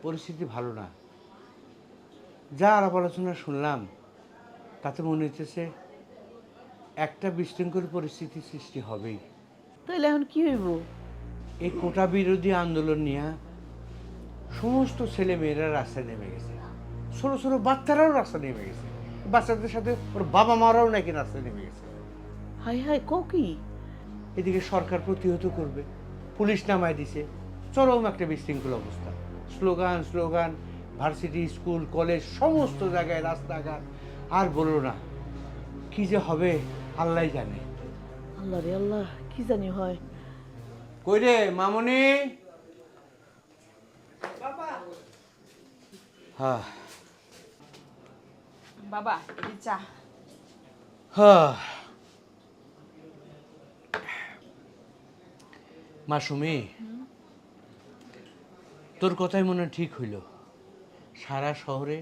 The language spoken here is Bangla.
পরিস্থিতি ভালো না। যা আলাপ আলোচনা শুনলাম তাতে মনে হচ্ছে একটা বিশৃঙ্খল পরিস্থিতি সৃষ্টি হবেই। তাইলে এখন কি হইব? এই কোটা বিরোধী আন্দোলন নিয়ে সমস্ত ছেলে মেয়েরা রাস্তায় নেমে গেছে, ছোট ছোট বাচ্চারাও রাস্তায় নেমে গেছে, বাচ্চাদের সাথে ওর বাবা মারাও নাকি রাস্তায় নেমে গেছে। হাই হাই কি? এদিকে সরকার প্রতিহত করবে, পুলিশ নামায় দিছে, চরম একটা বিশৃঙ্খল অবস্থা। Slogan slogan, varsity school college সমস্ত জায়গায় রাস্তাঘাট, আর বলো না কি যে হবে আল্লাহ জানে। আল্লাহ রে আল্লাহ, কি জানি হয়। কই রে মামনি? হ্যাঁ বাবা এই চা। হ্যাঁ মাসুমি, তোর কথাই মনে হয় ঠিক হইল। সারা শহরে